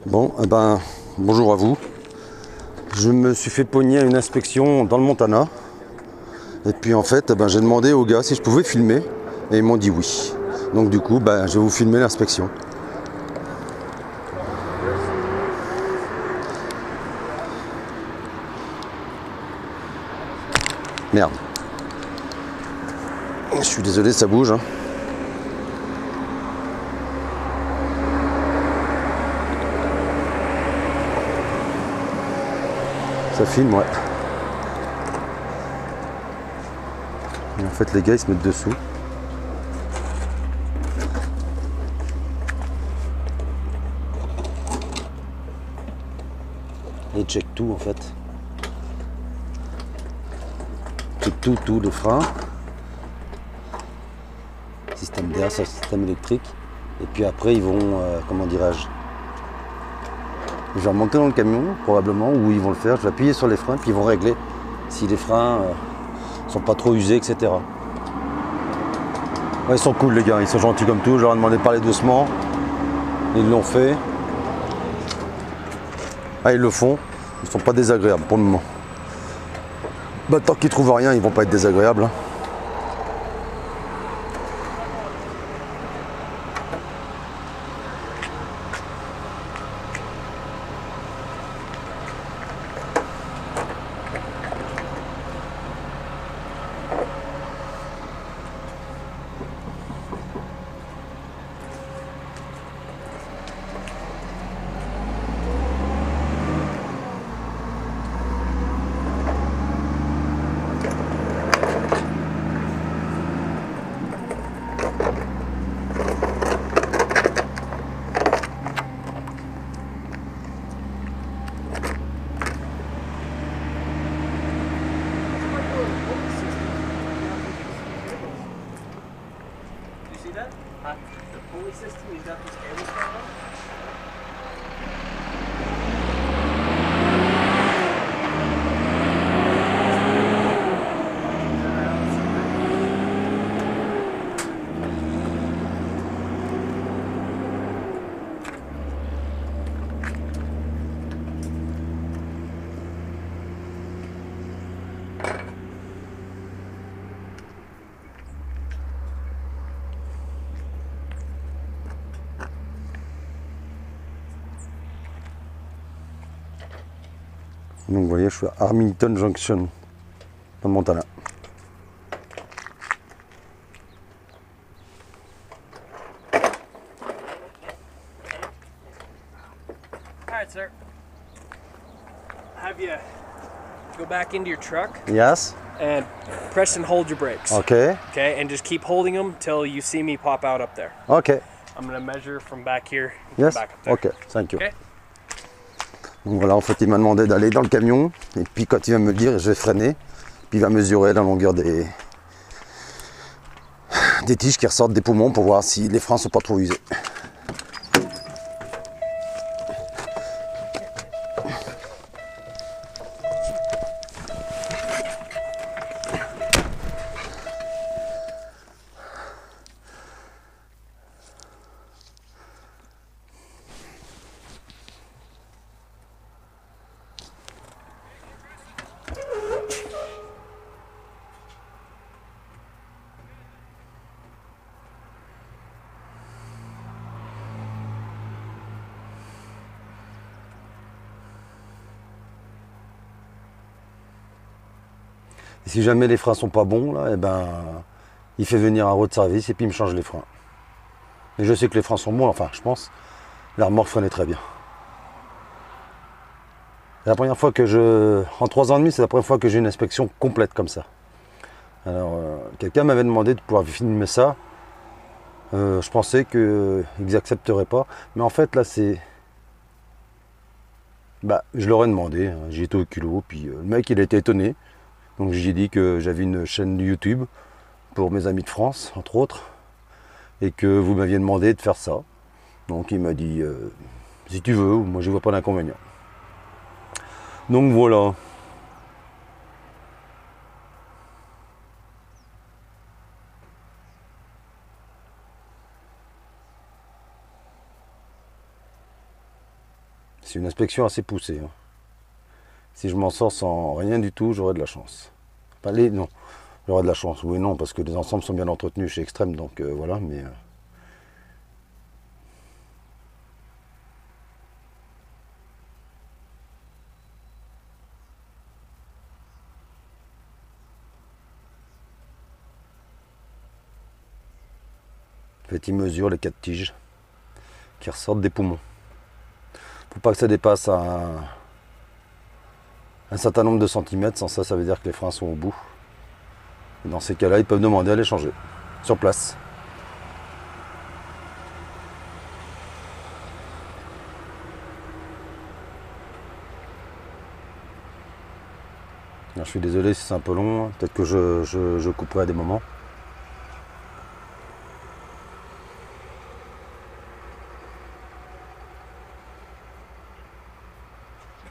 Bon, eh ben, bonjour à vous. Je me suis fait pogner à une inspection dans le Montana. Et puis en fait, j'ai demandé aux gars si je pouvais filmer. Et ils m'ont dit oui. Donc du coup, je vais vous filmer l'inspection. Merde. Je suis désolé, ça bouge. Hein. Ça filme, ouais. Et en fait, les gars, ils se mettent dessous. Et ils checkent tout, en fait. Tout, les freins. Système d'air, système électrique. Et puis après, ils vont, comment dirais-je, je vais remonter dans le camion, probablement, où ils vont le faire. Je vais appuyer sur les freins, puis ils vont régler si les freins sont pas trop usés, etc. Ouais, ils sont cool, les gars, ils sont gentils comme tout. Je leur ai demandé de parler doucement. Ils l'ont fait. Ah, ils le font. Ils sont pas désagréables pour le moment. Tant qu'ils trouvent rien, ils vont pas être désagréables. Hein. The pulley system, he's got these cables going on. Donc vous voyez, je suis à Arlington Junction, dans le Montana. All right, sir. Have you go back into your truck Yes. and press and hold your brakes. Okay. Okay, and just keep holding them till you see me pop out up there. Okay. I'm gonna measure from back here. And Yes. Come back up there. Okay. Thank you. Okay. Donc voilà, en fait, il m'a demandé d'aller dans le camion. Et puis quand il va me le dire, je vais freiner. Puis il va mesurer la longueur des tiges qui ressortent des poumons pour voir si les freins sont pas trop usés. Et si jamais les freins sont pas bons, là, il fait venir un road service et puis il me change les freins. Et je sais que les freins sont bons, enfin je pense. La remorque freinait très bien. C'est la première fois que en 3 ans et demi, c'est la première fois que j'ai une inspection complète comme ça. Alors, quelqu'un m'avait demandé de pouvoir filmer ça. Je pensais qu'ils n'accepteraient pas. Mais en fait, là, c'est... je leur ai demandé. Hein, j'y étais au culot. Puis le mec, il a été étonné. Donc j'ai dit que j'avais une chaîne YouTube pour mes amis de France, entre autres, et que vous m'aviez demandé de faire ça. Donc il m'a dit, si tu veux, moi je vois pas d'inconvénient. Donc voilà. c'est une inspection assez poussée. Hein. Si je m'en sors sans rien du tout, j'aurai de la chance. Enfin, non, j'aurai de la chance, oui et non, parce que les ensembles sont bien entretenus chez Extrême, donc voilà, mais... En fait, il mesure les 4 tiges qui ressortent des poumons. Faut pas que ça dépasse un certain nombre de centimètres, sans ça, ça veut dire que les freins sont au bout. Et dans ces cas-là, ils peuvent demander à les changer, sur place. Alors, je suis désolé si c'est un peu long, peut-être que je couperai à des moments.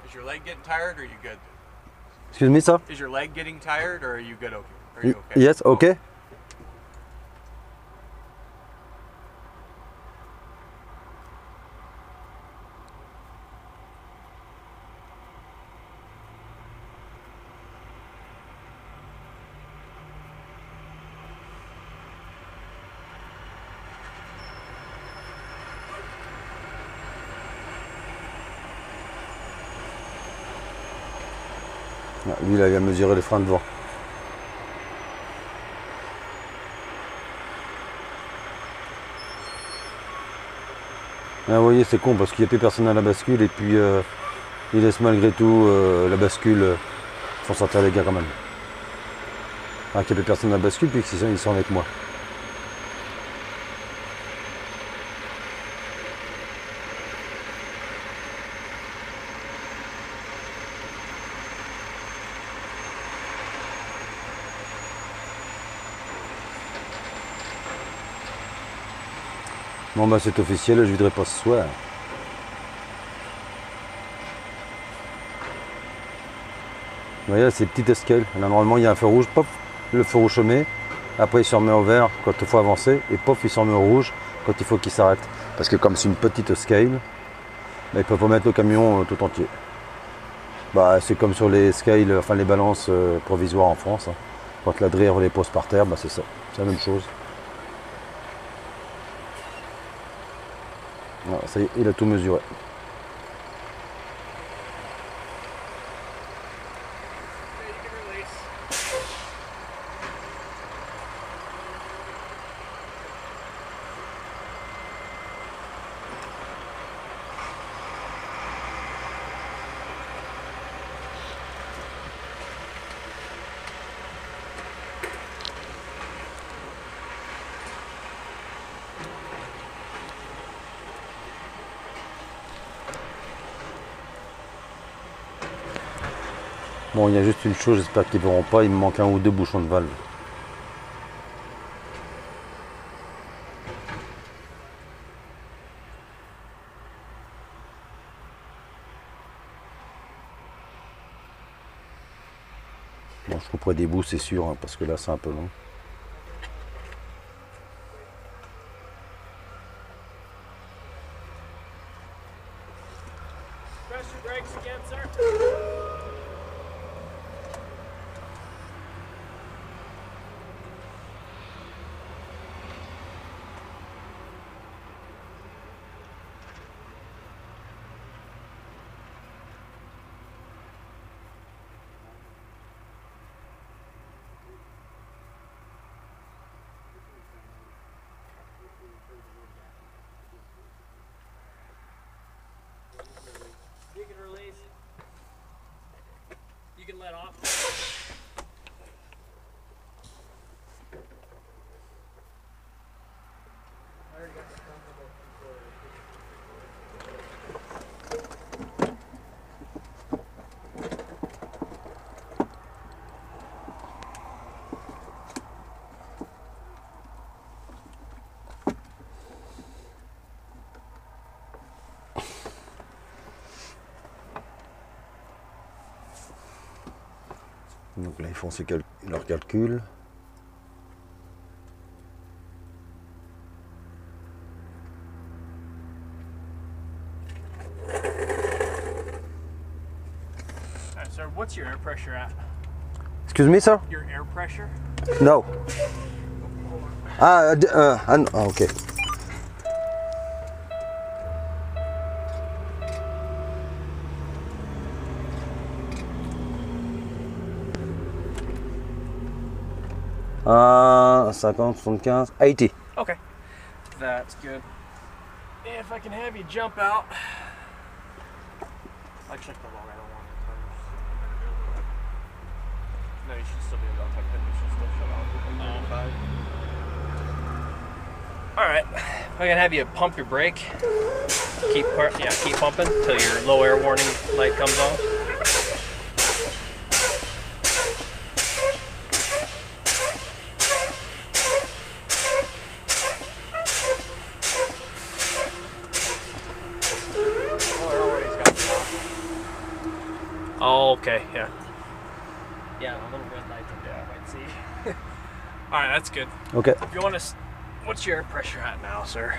Is your leg getting tired or are you good? Excuse me, sir? Is your leg getting tired or are you good? Okay. Are you okay? Yes, okay. Lui, il a mesuré les freins devant. Ah, vous voyez, c'est con parce qu'il n'y a plus personne à la bascule et puis il laisse malgré tout la bascule. Ils font sortir les gars quand même. Alors qu'il n'y a plus personne à la bascule puis qu'ils sont avec moi. Bon bah c'est officiel, je ne viderai pas ce soir. Vous voyez, c'est petite escale. Là, normalement, il y a un feu rouge, pop, le feu rouge se met. Après, il se remet au vert quand il faut avancer. Et pop, il se remet au rouge quand il faut qu'il s'arrête. Parce que comme c'est une petite scale, bah, ils peuvent pas mettre le camion tout entier. Bah, c'est comme sur les scales, enfin les balances provisoires en France. Hein. Quand la DRIR les pose par terre, bah, c'est ça. C'est la même chose. Voilà, ça y est, il a tout mesuré. Bon, il y a juste une chose, j'espère qu'ils ne verront pas, il me manque un ou deux bouchons de valve. Bon, je couperai des bouts, c'est sûr, hein, parce que là, c'est un peu long. Press your brakes again, sir. You can release. You can let off. I already got the comfortable control. Donc là, ils font leurs calculs. sir. What's your air pressure at? Excuse me, sir? Your air pressure? No. Okay. Uh, 50, 75, 80. Okay. That's good. If I can have you jump out. I checked the log. I don't want to turn. No, you should still be able to tuck in. You should still shut off. Alright. I can have you pump your brake. Keep pumping until your low air warning light comes on. Oh, okay, yeah. Yeah, a little red light up there, I might see. Alright, that's good. Okay. If you want to, what's your air pressure at now, sir?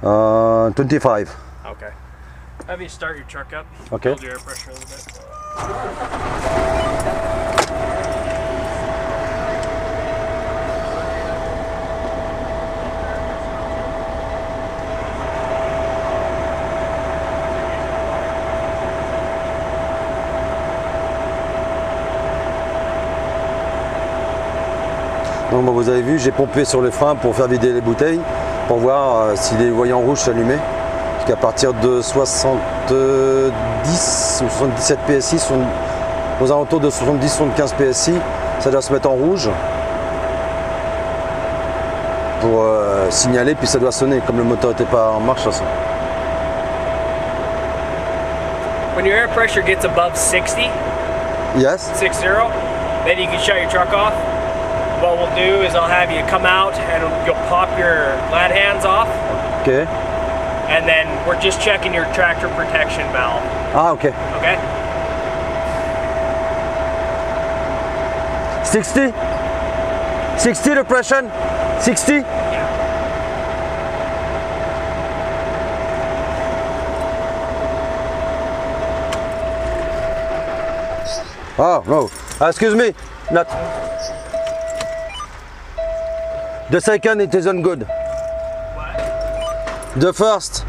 25. Okay. Have you start your truck up. Okay. Build your air pressure a little bit. Donc bah, vous avez vu, j'ai pompé sur les freins pour faire vider les bouteilles, pour voir si les voyants rouges s'allumaient. Parce qu'à partir de 70 ou 77 PSI, aux alentours de 70-75 PSI, ça doit se mettre en rouge pour signaler, puis ça doit sonner. Comme le moteur n'était pas en marche, ça sonne. When your air pressure gets above 60, Yes. 60, then you can shut your truck off. What we'll do is I'll have you come out and you'll pop your lad hands off, Ok. and then we're just checking your tractor protection valve. Ah, ok. Okay? 60? 60 the pressure? 60? Yeah. Oh, no. Excuse me. Not. The second, it isn't good. What? The first,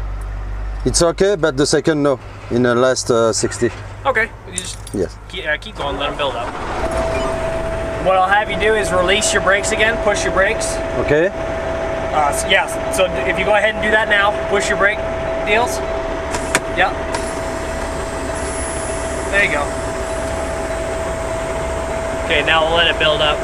it's okay, but the second, no. In the last 60. Okay. You just Yes. keep going. Let them build up. What I'll have you do is release your brakes again. Push your brakes. Okay. So if you go ahead and do that now, push your brake deals. Yep. There you go. Okay, now we'll let it build up.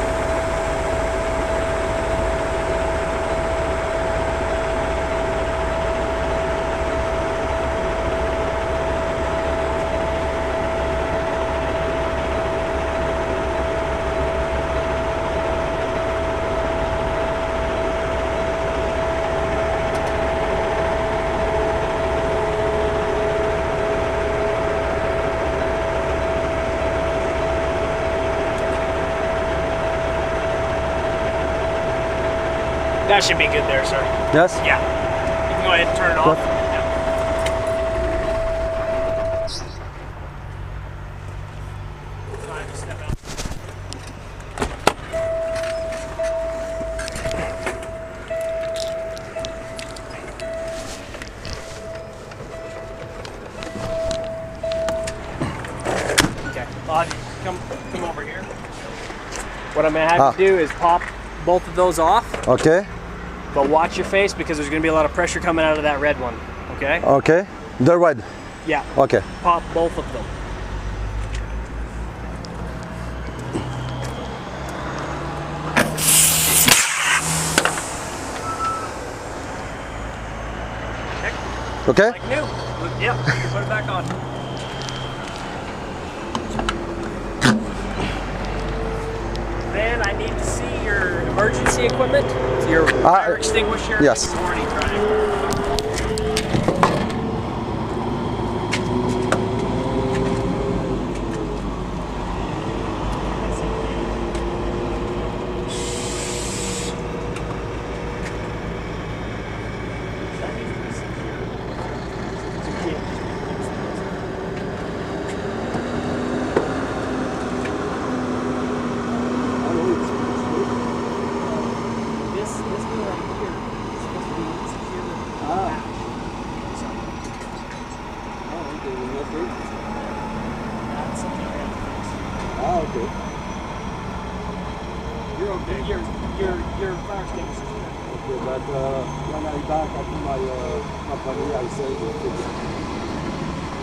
That should be good there, sir. Yes? Yeah. You can go ahead and turn it off. What? Yeah. Time to step out. Okay. Come over here. What I'm gonna have you do is pop both of those off. Okay. But watch your face because there's going to be a lot of pressure coming out of that red one, okay? Okay. The red. Yeah, Okay. pop both of them. Okay. Like new. Yep, put it back on. Then I need to see your emergency equipment, your fire extinguisher, yes. and warning triangle. That's something I have to fix. Ah, okay. You're okay. Your fire extinguisher is good. Okay, but when I back to my company, I say to fix it.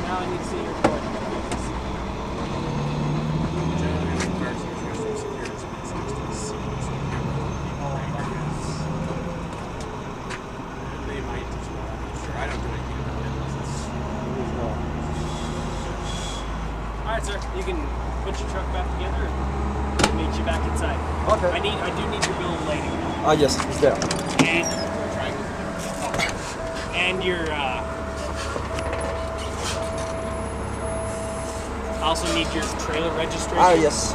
Now I need to see your report. Alright, sir. You can put your truck back together and we'll meet you back inside. Okay. I do need your bill of lading. Ah, yes, it's there. And your I also need your trailer registration. Ah, yes.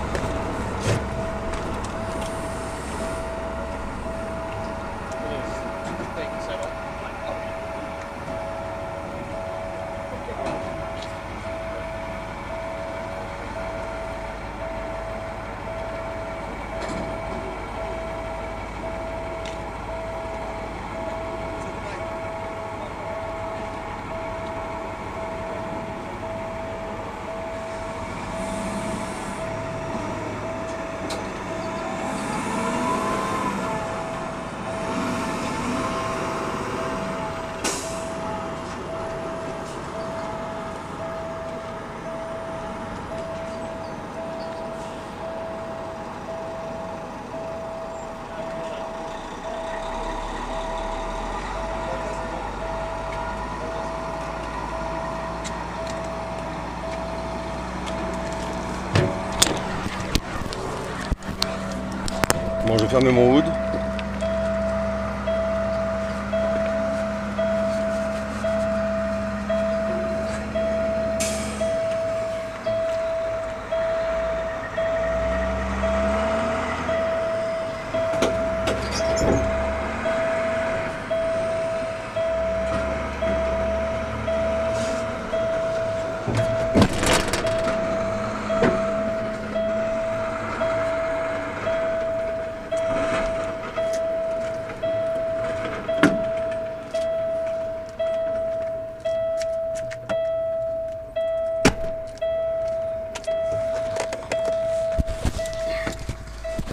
Bon, je vais fermer mon hood.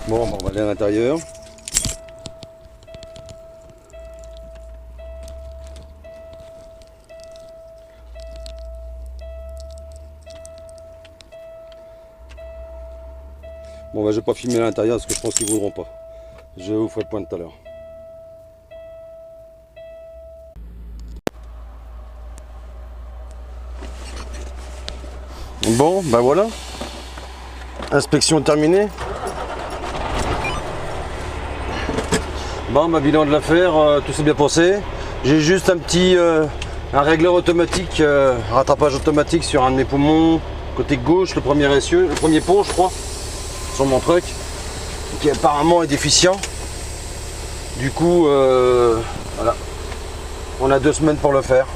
Bon, on va aller à l'intérieur. Bon, bah, je vais pas filmer à l'intérieur parce que je pense qu'ils voudront pas. Je vous ferai le point tout à l'heure. Bon, ben voilà. Inspection terminée. Bon, ma bilan de l'affaire, tout s'est bien passé. J'ai juste un régleur automatique, rattrapage automatique sur un de mes poumons, côté gauche, le premier essieu, le premier pont, je crois, sur mon truck, qui apparemment est déficient. Du coup, voilà, on a 2 semaines pour le faire.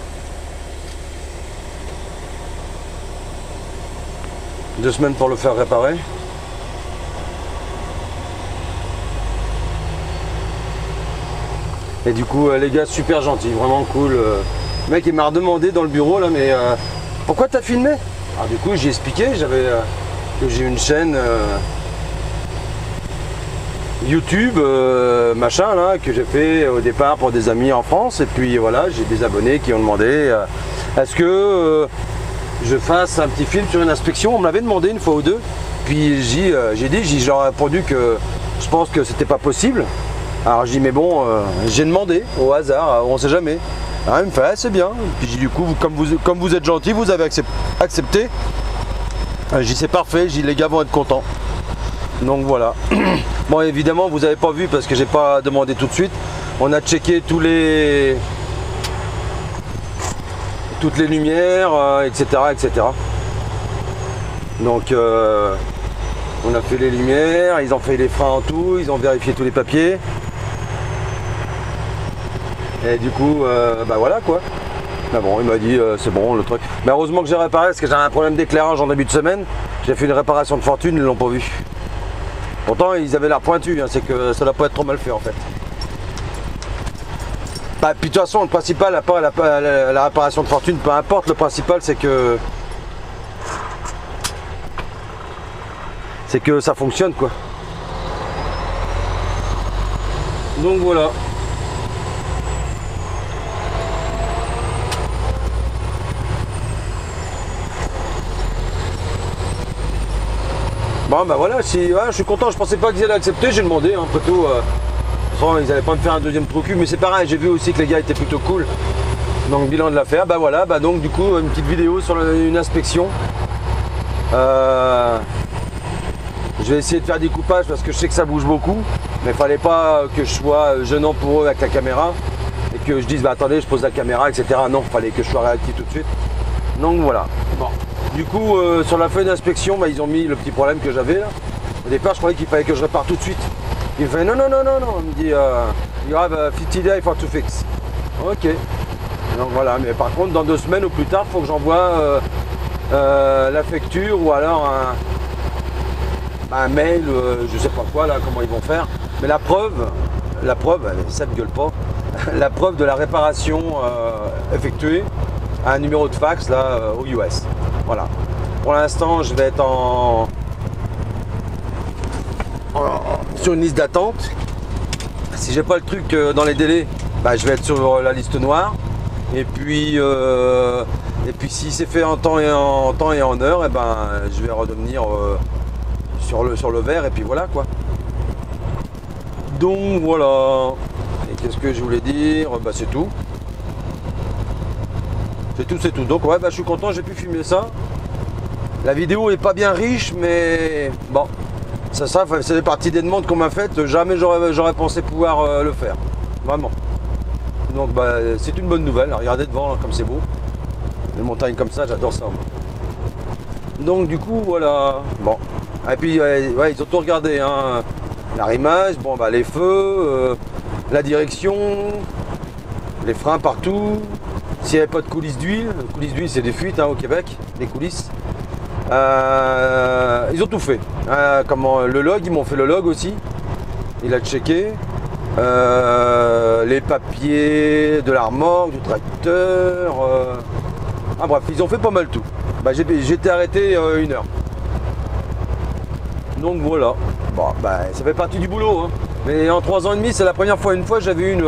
2 semaines pour le faire réparer. Et du coup, les gars, super gentils, vraiment cool. Le mec, il m'a redemandé dans le bureau, là, mais pourquoi t'as filmé? Alors du coup, j'ai expliqué, que j'ai une chaîne YouTube, machin, là, que j'ai fait au départ pour des amis en France. Et puis voilà, j'ai des abonnés qui ont demandé est-ce que je fasse un petit film sur une inspection. On me l'avait demandé une fois ou deux. Puis j'ai leur répondu que je pense que c'était pas possible. Alors j'ai dit mais bon, j'ai demandé au hasard, on sait jamais. Alors il me fait ah, c'est bien. Puis j'ai dit, du coup comme vous êtes gentil, vous avez accepté. J'ai dit c'est parfait, j'ai dit les gars vont être contents. Donc voilà. Bon évidemment vous avez pas vu parce que j'ai pas demandé tout de suite. On a checké toutes les lumières, etc., etc. Donc on a fait les lumières, ils ont fait les freins en tout, ils ont vérifié tous les papiers. Et du coup, bah voilà quoi. Mais bon, il m'a dit c'est bon le truc. Mais heureusement que j'ai réparé parce que j'avais un problème d'éclairage en début de semaine. J'ai fait une réparation de fortune, ils ne l'ont pas vu. Pourtant ils avaient l'air pointus, hein, c'est que ça doit pas être trop mal fait en fait. Bah, puis de toute façon le principal, à part la réparation de fortune, peu importe, le principal c'est que c'est que ça fonctionne quoi. Donc voilà. Bon bah voilà, si, ouais, je suis content, je pensais pas qu'ils allaient accepter, j'ai demandé, hein, après tout, ils n'allaient pas me faire un deuxième trou cul, mais c'est pareil, j'ai vu aussi que les gars étaient plutôt cool. Donc bilan de l'affaire, bah voilà, bah donc du coup une petite vidéo sur une inspection. Je vais essayer de faire des coupages parce que je sais que ça bouge beaucoup, mais il fallait pas que je sois gênant pour eux avec la caméra et que je dise bah attendez je pose la caméra etc. Non, il fallait que je sois réactif tout de suite. Donc voilà. Bon. Du coup sur la feuille d'inspection bah, ils ont mis le petit problème que j'avais là. Au départ je croyais qu'il fallait que je répare tout de suite. Il me fait non. Il me dit you have 50 days for to fix. Ok. Donc voilà, mais par contre dans 2 semaines ou plus tard il faut que j'envoie la facture ou alors un mail, je sais pas quoi là, comment ils vont faire. Mais la preuve, ça ne gueule pas, la preuve de la réparation effectuée à un numéro de fax là aux US. Voilà. Pour l'instant, je vais être sur une liste d'attente. Si j'ai pas le truc dans les délais, bah, je vais être sur la liste noire. Et puis si c'est fait en temps et en heure, et ben je vais redevenir sur le vert et puis voilà quoi. Donc voilà. Et qu'est-ce que je voulais dire? Bah c'est tout. C'est tout. Donc ouais bah je suis content, j'ai pu filmer ça. La vidéo est pas bien riche mais bon. Ça c'est des parties des demandes qu'on m'a faites, jamais j'aurais pensé pouvoir le faire. Vraiment. Donc bah c'est une bonne nouvelle, regardez devant comme c'est beau. Les montagnes comme ça, j'adore ça. Moi. Donc du coup voilà. Bon. Et puis ouais, ils ont tout regardé, hein. L'arrimage, bon bah les feux, la direction, les freins partout. S'il n'y avait pas de coulisses d'huile c'est des fuites hein, au Québec, les coulisses. Ils ont tout fait. Le log, ils m'ont fait le log aussi. Il a checké. Les papiers de la remorque, du tracteur. Bref, ils ont fait pas mal tout. Bah, j'ai été arrêté 1 heure. Donc voilà. Bon, bah, ça fait partie du boulot. Hein. Mais en 3 ans et demi, c'est la première fois. Une fois, j'avais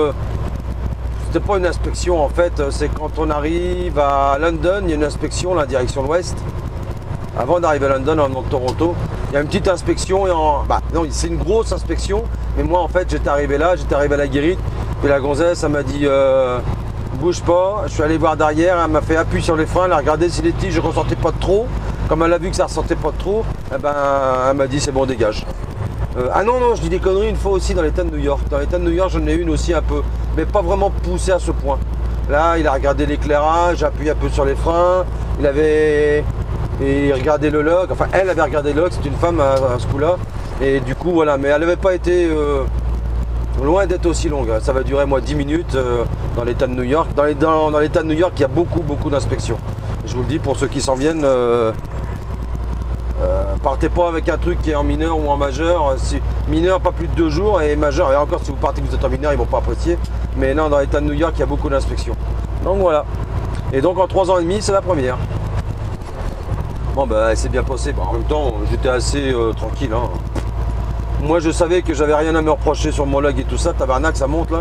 c'était pas une inspection en fait. C'est quand on arrive à London, il y a une inspection, la direction de l'Ouest. Avant d'arriver à London, en venant de Toronto, il y a une petite inspection. Non, c'est une grosse inspection. Mais moi, en fait, j'étais arrivé à la guérite. Puis la gonzesse, elle m'a dit bouge pas. Je suis allé voir derrière. Elle m'a fait appui sur les freins. Elle a regardé si les tiges ne ressortaient pas de trop. Comme elle a vu que ça ne ressortait pas de trop, eh ben, elle m'a dit c'est bon, dégage. Non, je dis des conneries une fois aussi dans l'État de New York. Dans l'État de New York, j'en ai une aussi un peu. Mais pas vraiment poussée à ce point. Là, il a regardé l'éclairage, j'ai appuyé un peu sur les freins. Il regardait le log. Enfin, elle avait regardé le log. C'est une femme à ce coup-là. Et du coup, voilà. Mais elle n'avait pas été loin d'être aussi longue. Ça va durer, 10 minutes dans l'État de New York. Dans l'État de New York, il y a beaucoup d'inspections. Je vous le dis, pour ceux qui s'en viennent, partez pas avec un truc qui est en mineur ou en majeur. Mineur, pas plus de 2 jours. Et majeur, et encore, si vous partez que vous êtes en mineur, ils vont pas apprécier. Mais non, dans l'État de New York, il y a beaucoup d'inspections. Donc voilà. Et donc en 3 ans et demi, c'est la première. Bon bah c'est bien passé, en même temps j'étais assez tranquille. Hein. Moi je savais que j'avais rien à me reprocher sur mon log et tout ça, tabarnak ça monte là.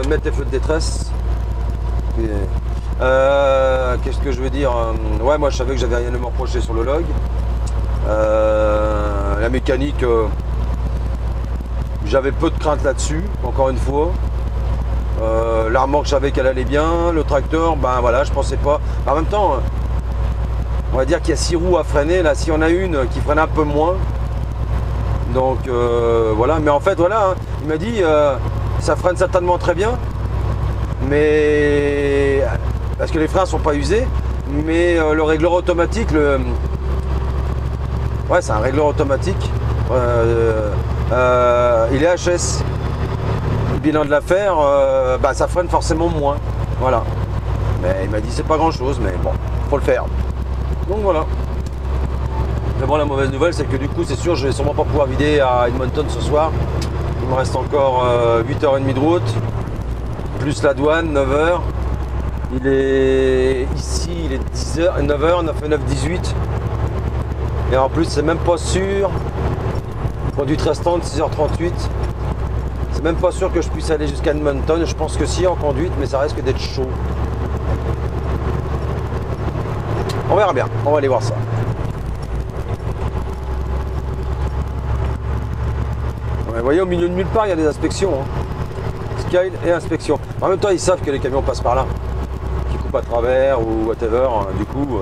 Mettre les feux de détresse. Qu'est-ce que je veux dire? Ouais moi je savais que j'avais rien à me reprocher sur le log. La mécanique, j'avais peu de crainte là-dessus, encore une fois. La remorque je savais qu'elle allait bien, le tracteur, ben voilà, je pensais pas. En même temps, on va dire qu'il y a 6 roues à freiner, là si on a une qui freine un peu moins. Donc voilà, mais en fait voilà, hein, il m'a dit ça freine certainement très bien, mais parce que les freins sont pas usés, mais le régleur automatique, ouais c'est un régleur automatique, il est HS. Le bilan de l'affaire, ça freine forcément moins. Voilà. Mais il m'a dit c'est pas grand chose, mais bon, faut le faire. Donc voilà. Mais bon, la mauvaise nouvelle, c'est que du coup, c'est sûr, je vais sûrement pas pouvoir vider à Edmonton ce soir. Il me reste encore 8h30 de route, plus la douane, 9h. Il est ici, il est 10h, 9h, 9h, 9h, 18. Et en plus, c'est même pas sûr. Conduite restante, 6h38. C'est même pas sûr que je puisse aller jusqu'à Edmonton. Je pense que si en conduite, mais ça risque d'être chaud. On verra bien. On va aller voir ça. Ouais, vous voyez, au milieu de nulle part, il y a des inspections. Hein. Scale et inspection. En même temps, ils savent que les camions passent par là. Qui coupent à travers ou whatever. Du coup,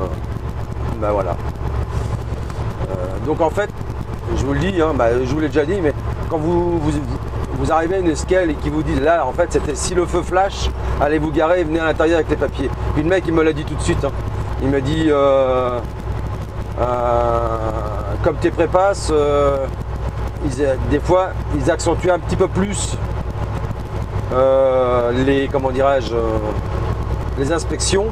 ben voilà. Donc en fait, je vous le dis, hein, je vous l'ai déjà dit, mais quand vous arrivez à une escale et qu'ils vous disent là, en fait, c'était si le feu flash, allez vous garer et venez à l'intérieur avec les papiers. Puis le mec, il me l'a dit tout de suite. Hein. Il me dit, comme tes prépasses, des fois, ils accentuent un petit peu plus les, comment dirais-je, les inspections,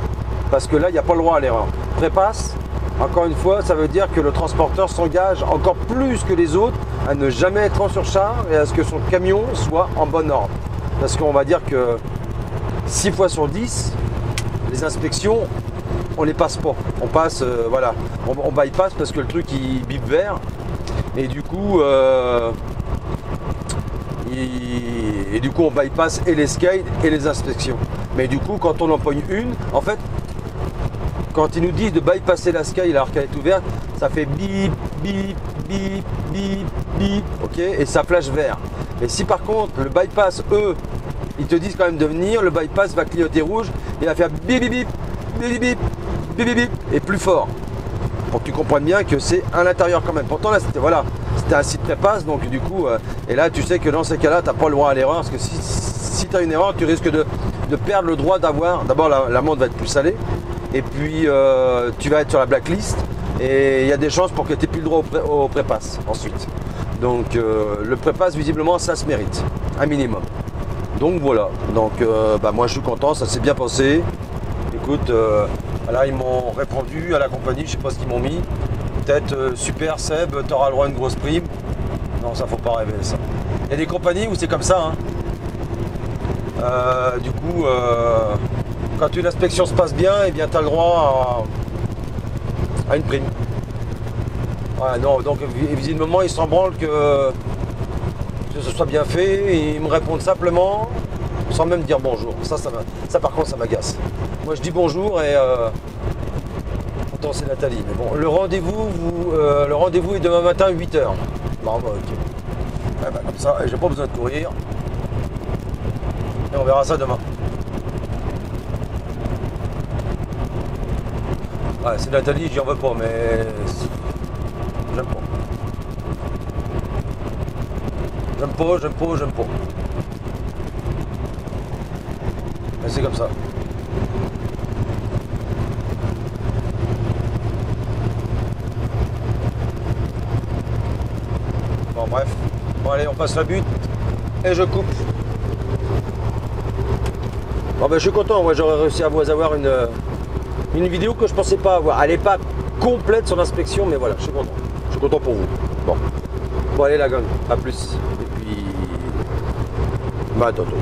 parce que là, il n'y a pas le droit à l'erreur. Prépasse. Encore une fois, ça veut dire que le transporteur s'engage encore plus que les autres à ne jamais être en surcharge et à ce que son camion soit en bon ordre. Parce qu'on va dire que 6 fois sur 10, les inspections, on les passe pas. On passe, voilà, on bypass parce que le truc il bip vert et du coup, on bypass et les scales et les inspections. Mais du coup, quand on en pogne une, en fait, quand ils nous disent de bypasser la scale alors qu'elle est ouverte, ça fait bip, bip, bip, bip, bip, ok, et ça flash vert. Et si par contre le bypass, eux, ils te disent quand même de venir, le bypass va clignoter rouge et va faire bip, bip, bip, bip, bip, bip, bip, bip, et plus fort. Pour que tu comprennes bien que c'est à l'intérieur quand même. Pourtant là, c'était voilà, c'était un site prépasse, donc du coup, et là tu sais que dans ces cas-là, tu n'as pas le droit à l'erreur, parce que si tu as une erreur, tu risques de perdre le droit d'avoir, d'abord l'amende va être plus salée. Et puis tu vas être sur la blacklist et il y a des chances pour que tu n'aies plus le droit au prépasse ensuite. Donc le prépasse visiblement ça se mérite, un minimum. Donc voilà, donc moi je suis content, ça s'est bien passé. Écoute, là ils m'ont répondu à la compagnie, je sais pas ce qu'ils m'ont mis. Peut-être super Seb, tu auras le droit à une grosse prime. Non, ça faut pas rêver ça. Il y a des compagnies où c'est comme ça. Hein. Du coup, quand une inspection se passe bien, eh bien tu as le droit à une prime. Voilà, non, donc visiblement ils s'en branlent que ce soit bien fait, et ils me répondent simplement sans même dire bonjour. Ça par contre ça m'agace. Moi je dis bonjour et pourtant c'est Nathalie. Mais bon, le rendez-vous est demain matin à 8h. Bon, bah, ok. Comme ça, j'ai pas besoin de courir. Et on verra ça demain. Ouais, c'est Nathalie, j'y en veux pas, mais j'aime pas. J'aime pas. Mais c'est comme ça. Bon bref. Bon allez, on passe la butte et je coupe. Bon je suis content, ouais, j'aurais réussi à vous avoir une vidéo que je pensais pas avoir. Elle n'est pas complète sur l'inspection, mais voilà, je suis content. Je suis content pour vous. Bon allez la gang, à plus. Et puis, à tantôt.